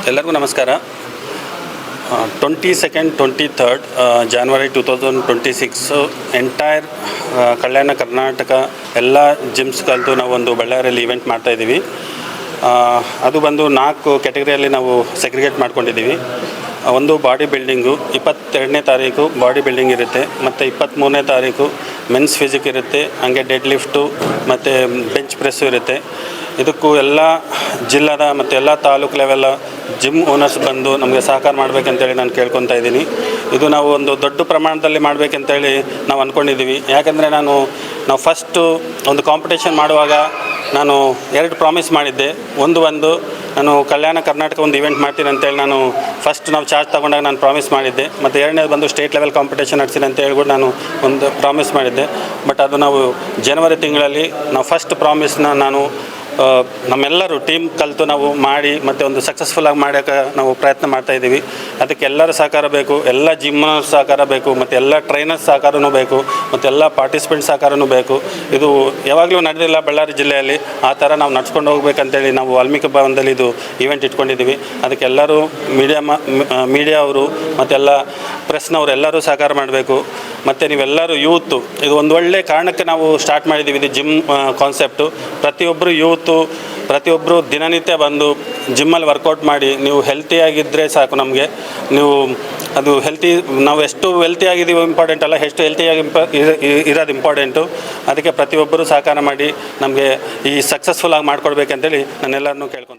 ಎಲ್ಲರಿಗೂ ನಮಸ್ಕಾರ. 22nd 23rd January 2026 entire Kalyana Karnataka ಎಲ್ಲ ಜಿಮ್ಸ್ ಕಲಿತು ನಾವೊಂದು ಬಳ್ಳಾರಿಯಲ್ಲಿ ಇವೆಂಟ್ ಮಾಡ್ತಾಯಿದ್ದೀವಿ. ಅದು ಬಂದು 4 ಕ್ಯಾಟಗರಿಯಲ್ಲಿ ನಾವು ಸೆಗ್ರಿಗೇಟ್ ಮಾಡ್ಕೊಂಡಿದ್ದೀವಿ. ಒಂದು ಬಾಡಿ ಬಿಲ್ಡಿಂಗು, 22ನೇ ತಾರೀಕು ಬಾಡಿ ಬಿಲ್ಡಿಂಗ್ ಇರುತ್ತೆ, ಮತ್ತು 23ನೇ ತಾರೀಕು ಮೆನ್ಸ್ ಫಿಸಿಕ್ ಇರುತ್ತೆ, ಹಾಗೆ ಡೆಡ್ ಲಿಫ್ಟು ಮತ್ತು ಬೆಂಚ್ ಪ್ರೆಸ್ಸು ಇರುತ್ತೆ. ಇದಕ್ಕೂ ಎಲ್ಲ ಜಿಲ್ಲಾದ ಮತ್ತು ಎಲ್ಲ ತಾಲೂಕು ಲೆವೆಲ್ಲ ಜಿಮ್ ಓನರ್ಸ್ ಬಂದು ನಮಗೆ ಸಹಕಾರ ಮಾಡಬೇಕಂತೇಳಿ ನಾನು ಕೇಳ್ಕೊತಾ ಇದ್ದೀನಿ. ಇದು ನಾವು ಒಂದು ದೊಡ್ಡ ಪ್ರಮಾಣದಲ್ಲಿ ಮಾಡಬೇಕಂತೇಳಿ ನಾವು ಅಂದ್ಕೊಂಡಿದ್ದೀವಿ. ಯಾಕಂದರೆ ನಾವು ಫಸ್ಟು ಒಂದು ಕಾಂಪಿಟೇಷನ್ ಮಾಡುವಾಗ ನಾನು 2 ಪ್ರಾಮಿಸ್ ಮಾಡಿದ್ದೆ. ಒಂದು ನಾನು ಕಲ್ಯಾಣ ಕರ್ನಾಟಕ ಒಂದು ಇವೆಂಟ್ ಮಾಡ್ತೀನಿ ಅಂತೇಳಿ ನಾವು ಚಾರ್ಜ್ ತೊಗೊಂಡಾಗ ನಾನು ಪ್ರಾಮಿಸ್ ಮಾಡಿದ್ದೆ. ಮತ್ತು ಎರಡನೇದು ಬಂದು ಸ್ಟೇಟ್ ಲೆವೆಲ್ ಕಾಂಪಿಟೇಷನ್ ನಡೆಸ್ತೀನಿ ಅಂತ ಹೇಳ್ಬಿಟ್ಟು ನಾನು ಒಂದು ಪ್ರಾಮಿಸ್ ಮಾಡಿದ್ದೆ. ಬಟ್ ಅದು ನಾವು ಜನವರಿ ತಿಂಗಳಲ್ಲಿ ಫಸ್ಟ್ ಪ್ರಾಮಿಸ್ನ ನಾನು ನಮ್ಮೆಲ್ಲರೂ ಟೀಮ್ ಕಲಿತು ನಾವು ಮಾಡಿ ಮತ್ತು ಒಂದು ಸಕ್ಸಸ್ಫುಲ್ಲಾಗಿ ಮಾಡೋಕ್ಕೆ ನಾವು ಪ್ರಯತ್ನ ಮಾಡ್ತಾಯಿದ್ದೀವಿ. ಅದಕ್ಕೆ ಎಲ್ಲರ ಸಹಕಾರ ಬೇಕು, ಎಲ್ಲ ಜಿಮ್ನವ್ರ ಸಹಕಾರ ಬೇಕು, ಮತ್ತು ಎಲ್ಲ ಟ್ರೈನರ್ಸ್ ಸಹಕಾರನೂ ಬೇಕು, ಮತ್ತು ಎಲ್ಲ ಪಾರ್ಟಿಸಿಪೆಂಟ್ ಸಹಕಾರನೂ ಬೇಕು. ಇದು ಯಾವಾಗಲೂ ನಡೆದಿಲ್ಲ ಬಳ್ಳಾರಿ ಜಿಲ್ಲೆಯಲ್ಲಿ. ಆ ಥರ ನಾವು ನಡ್ಸ್ಕೊಂಡು ಹೋಗ್ಬೇಕಂತೇಳಿ ನಾವು ವಾಲ್ಮೀಕಿ ಭವನದಲ್ಲಿ ಇದು ಇವೆಂಟ್ ಇಟ್ಕೊಂಡಿದ್ದೀವಿ. ಅದಕ್ಕೆ ಎಲ್ಲರೂ ಮೀಡಿಯಾ ಅವರು ಮತ್ತೆಲ್ಲ ಪ್ರೆಸ್ನವರು ಎಲ್ಲರೂ ಸಹಕಾರ ಮಾಡಬೇಕು. ಮತ್ತು ನೀವೆಲ್ಲರೂ ಯೂತು, ಇದು ಒಂದು ಒಳ್ಳೆಯ ಕಾರಣಕ್ಕೆ ನಾವು ಸ್ಟಾರ್ಟ್ ಮಾಡಿದ್ದೀವಿ ಇದು ಜಿಮ್ ಕಾನ್ಸೆಪ್ಟು. ಪ್ರತಿಯೊಬ್ಬರು ದಿನನಿತ್ಯ ಬಂದು ಜಿಮ್ಮಲ್ಲಿ ವರ್ಕೌಟ್ ಮಾಡಿ. ನೀವು ಹೆಲ್ತಿಯಾಗಿದ್ದರೆ ಸಾಕು ನಮಗೆ. ನಾವು ಎಷ್ಟು ಹೆಲ್ತಿಯಾಗಿದ್ದೀವಿ ಇಂಪಾರ್ಟೆಂಟ್ ಅಲ್ಲ, ಎಷ್ಟು ಹೆಲ್ತಿಯಾಗಿ ಇರೋದು ಇಂಪಾರ್ಟೆಂಟು. ಅದಕ್ಕೆ ಪ್ರತಿಯೊಬ್ಬರು ಸಹಕಾರ ಮಾಡಿ ನಮಗೆ ಈ ಸಕ್ಸಸ್ಫುಲ್ಲಾಗಿ ಮಾಡಿಕೊಡ್ಬೇಕಂತೇಳಿ ನಾನೆಲ್ಲರನ್ನೂ ಕೇಳ್ಕೊತೀನಿ.